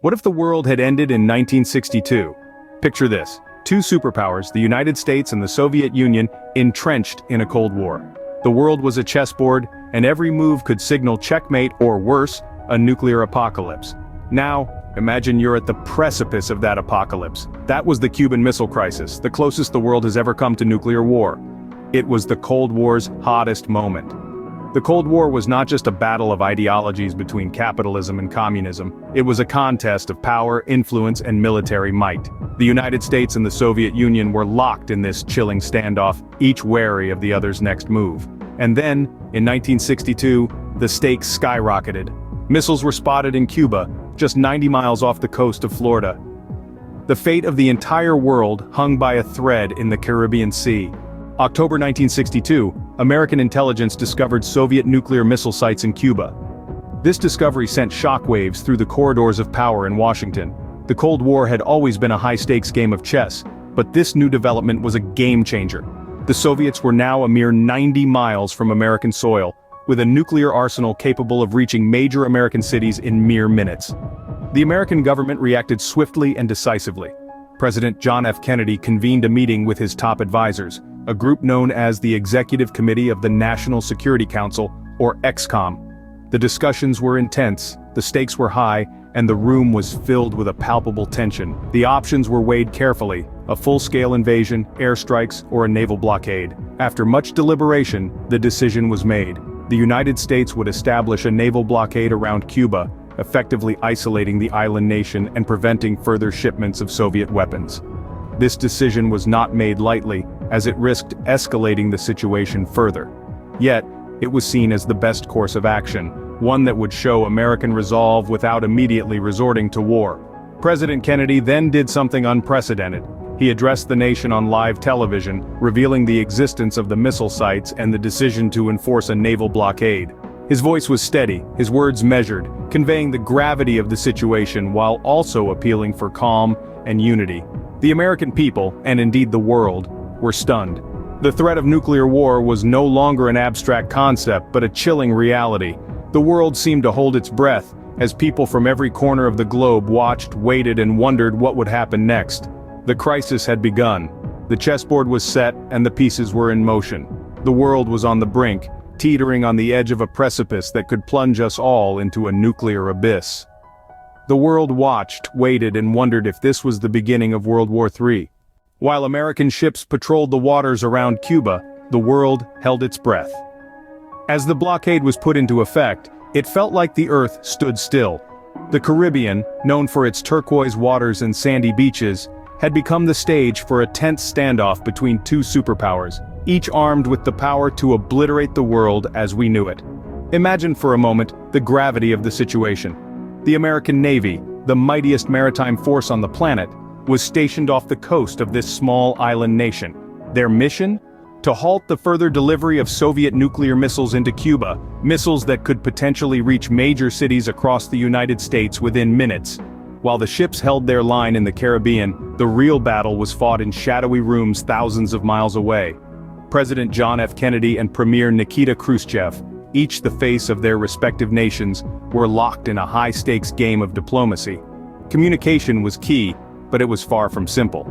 What if the world had ended in 1962? Picture this: two superpowers, the United States and the Soviet Union, entrenched in a Cold War. The world was a chessboard, and every move could signal checkmate or worse, a nuclear apocalypse. Now, imagine you're at the precipice of that apocalypse. That was the Cuban Missile Crisis, the closest the world has ever come to nuclear war. It was the Cold War's hottest moment. The Cold War was not just a battle of ideologies between capitalism and communism, it was a contest of power, influence, and military might. The United States and the Soviet Union were locked in this chilling standoff, each wary of the other's next move. And then, in 1962, the stakes skyrocketed. Missiles were spotted in Cuba, just 90 miles off the coast of Florida. The fate of the entire world hung by a thread in the Caribbean Sea. October 1962, American intelligence discovered Soviet nuclear missile sites in Cuba. This discovery sent shockwaves through the corridors of power in Washington. The Cold War had always been a high-stakes game of chess, but this new development was a game-changer. The Soviets were now a mere 90 miles from American soil, with a nuclear arsenal capable of reaching major American cities in mere minutes. The American government reacted swiftly and decisively. President John F. Kennedy convened a meeting with his top advisors, a group known as the Executive Committee of the National Security Council, or EXCOM. The discussions were intense, the stakes were high, and the room was filled with a palpable tension. The options were weighed carefully: a full-scale invasion, airstrikes, or a naval blockade. After much deliberation, the decision was made. The United States would establish a naval blockade around Cuba, effectively isolating the island nation and preventing further shipments of Soviet weapons. This decision was not made lightly, as it risked escalating the situation further. Yet, it was seen as the best course of action, one that would show American resolve without immediately resorting to war. President Kennedy then did something unprecedented. He addressed the nation on live television, revealing the existence of the missile sites and the decision to enforce a naval blockade. His voice was steady, his words measured, conveying the gravity of the situation while also appealing for calm and unity. The American people, and indeed the world, were stunned. The threat of nuclear war was no longer an abstract concept but a chilling reality. The world seemed to hold its breath, as people from every corner of the globe watched, waited, and wondered what would happen next. The crisis had begun. The chessboard was set, and the pieces were in motion. The world was on the brink, teetering on the edge of a precipice that could plunge us all into a nuclear abyss. The world watched, waited, and wondered if this was the beginning of World War III. While American ships patrolled the waters around Cuba, the world held its breath. As the blockade was put into effect, it felt like the earth stood still. The Caribbean, known for its turquoise waters and sandy beaches, had become the stage for a tense standoff between two superpowers, each armed with the power to obliterate the world as we knew it. Imagine for a moment the gravity of the situation. The American Navy, the mightiest maritime force on the planet, was stationed off the coast of this small island nation. Their mission? To halt the further delivery of Soviet nuclear missiles into Cuba, missiles that could potentially reach major cities across the United States within minutes. While the ships held their line in the Caribbean, the real battle was fought in shadowy rooms thousands of miles away. President John F. Kennedy and Premier Nikita Khrushchev, each the face of their respective nations, were locked in a high-stakes game of diplomacy. Communication was key, but it was far from simple.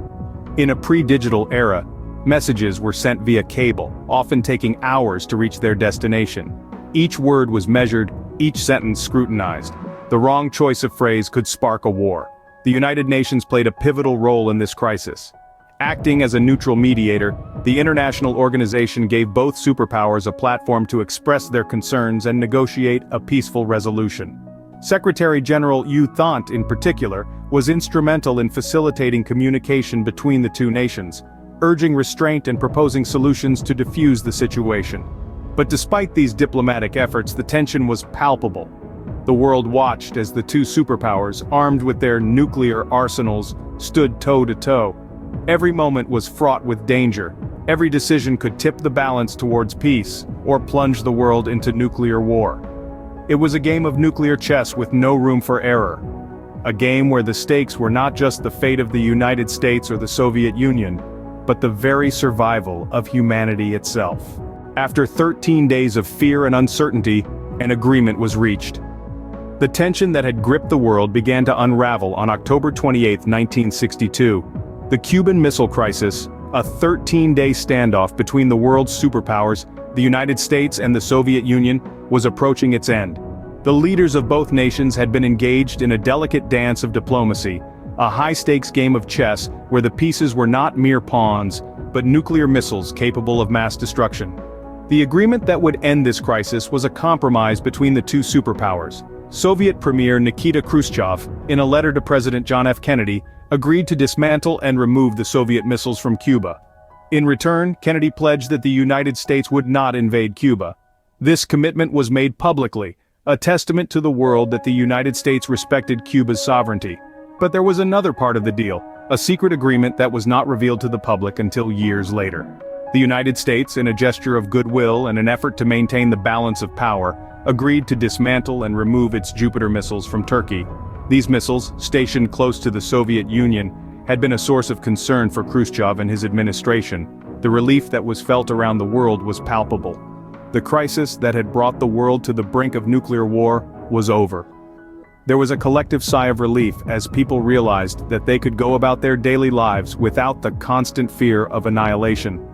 In a pre-digital era, messages were sent via cable, often taking hours to reach their destination. Each word was measured, each sentence scrutinized. The wrong choice of phrase could spark a war. The United Nations played a pivotal role in this crisis. Acting as a neutral mediator, the international organization gave both superpowers a platform to express their concerns and negotiate a peaceful resolution. Secretary General U Thant, in particular, was instrumental in facilitating communication between the two nations, urging restraint and proposing solutions to defuse the situation. But despite these diplomatic efforts, the tension was palpable. The world watched as the two superpowers, armed with their nuclear arsenals, stood toe-to-toe. Every moment was fraught with danger. Every decision could tip the balance towards peace, or plunge the world into nuclear war. It was a game of nuclear chess with no room for error. A game where the stakes were not just the fate of the United States or the Soviet Union, but the very survival of humanity itself. After 13 days of fear and uncertainty, an agreement was reached. The tension that had gripped the world began to unravel on October 28, 1962. The Cuban Missile Crisis, a 13-day standoff between the world's superpowers, the United States and the Soviet Union, was approaching its end. The leaders of both nations had been engaged in a delicate dance of diplomacy, a high-stakes game of chess where the pieces were not mere pawns, but nuclear missiles capable of mass destruction. The agreement that would end this crisis was a compromise between the two superpowers. Soviet Premier Nikita Khrushchev, in a letter to President John F. Kennedy, agreed to dismantle and remove the Soviet missiles from Cuba. In return, Kennedy pledged that the United States would not invade Cuba. This commitment was made publicly, a testament to the world that the United States respected Cuba's sovereignty. But there was another part of the deal, a secret agreement that was not revealed to the public until years later. The United States, in a gesture of goodwill and an effort to maintain the balance of power, agreed to dismantle and remove its Jupiter missiles from Turkey. These missiles, stationed close to the Soviet Union, had been a source of concern for Khrushchev and his administration. The relief that was felt around the world was palpable. The crisis that had brought the world to the brink of nuclear war was over. There was a collective sigh of relief as people realized that they could go about their daily lives without the constant fear of annihilation.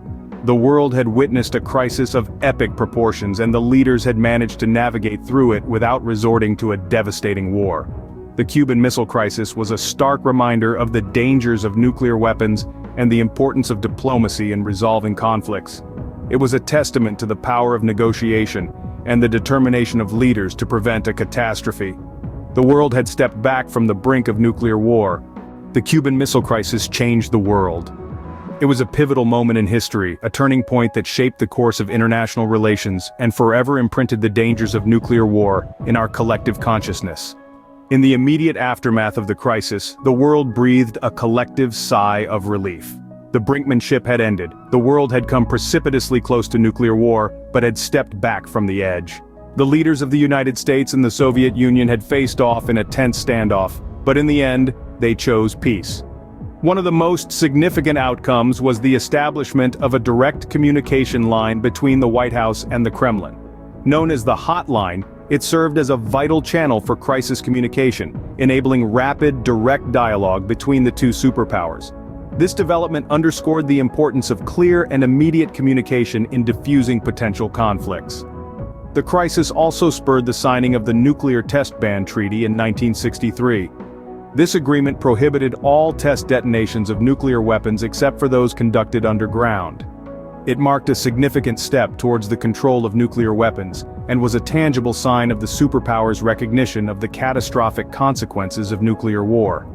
The world had witnessed a crisis of epic proportions, and the leaders had managed to navigate through it without resorting to a devastating war. The Cuban Missile Crisis was a stark reminder of the dangers of nuclear weapons and the importance of diplomacy in resolving conflicts. It was a testament to the power of negotiation and the determination of leaders to prevent a catastrophe. The world had stepped back from the brink of nuclear war. The Cuban Missile Crisis changed the world. It was a pivotal moment in history, a turning point that shaped the course of international relations and forever imprinted the dangers of nuclear war in our collective consciousness. In the immediate aftermath of the crisis, the world breathed a collective sigh of relief. The brinkmanship had ended. The world had come precipitously close to nuclear war, but had stepped back from the edge. The leaders of the United States and the Soviet Union had faced off in a tense standoff, but in the end, they chose peace. One of the most significant outcomes was the establishment of a direct communication line between the White House and the Kremlin. Known as the Hotline, it served as a vital channel for crisis communication, enabling rapid, direct dialogue between the two superpowers. This development underscored the importance of clear and immediate communication in diffusing potential conflicts. The crisis also spurred the signing of the Nuclear Test Ban Treaty in 1963. This agreement prohibited all test detonations of nuclear weapons except for those conducted underground. It marked a significant step towards the control of nuclear weapons, and was a tangible sign of the superpowers' recognition of the catastrophic consequences of nuclear war.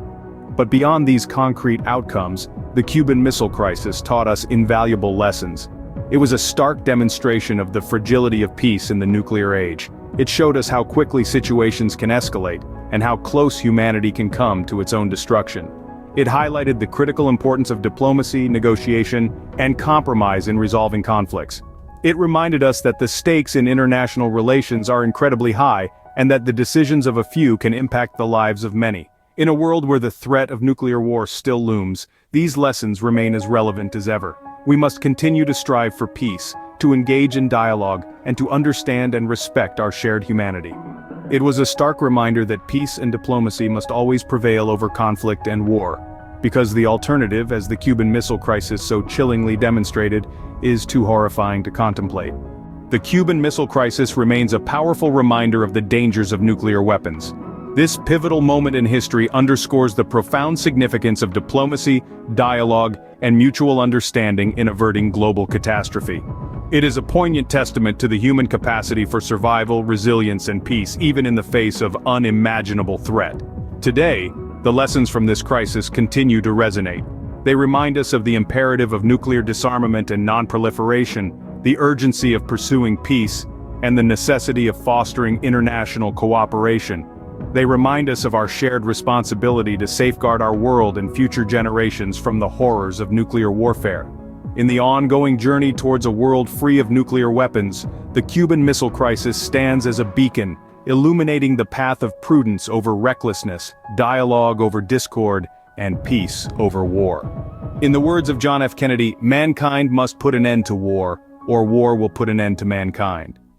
But beyond these concrete outcomes, the Cuban Missile Crisis taught us invaluable lessons. It was a stark demonstration of the fragility of peace in the nuclear age. It showed us how quickly situations can escalate, and how close humanity can come to its own destruction. It highlighted the critical importance of diplomacy, negotiation, and compromise in resolving conflicts. It reminded us that the stakes in international relations are incredibly high, and that the decisions of a few can impact the lives of many. In a world where the threat of nuclear war still looms, these lessons remain as relevant as ever. We must continue to strive for peace, to engage in dialogue, and to understand and respect our shared humanity. It was a stark reminder that peace and diplomacy must always prevail over conflict and war, because the alternative, as the Cuban Missile Crisis so chillingly demonstrated, is too horrifying to contemplate. The Cuban Missile Crisis remains a powerful reminder of the dangers of nuclear weapons. This pivotal moment in history underscores the profound significance of diplomacy, dialogue, and mutual understanding in averting global catastrophe. It is a poignant testament to the human capacity for survival, resilience, and peace, even in the face of unimaginable threat. Today, the lessons from this crisis continue to resonate. They remind us of the imperative of nuclear disarmament and non-proliferation, the urgency of pursuing peace, and the necessity of fostering international cooperation. They remind us of our shared responsibility to safeguard our world and future generations from the horrors of nuclear warfare. In the ongoing journey towards a world free of nuclear weapons, the Cuban Missile Crisis stands as a beacon, illuminating the path of prudence over recklessness, dialogue over discord, and peace over war. In the words of John F. Kennedy, mankind must put an end to war, or war will put an end to mankind.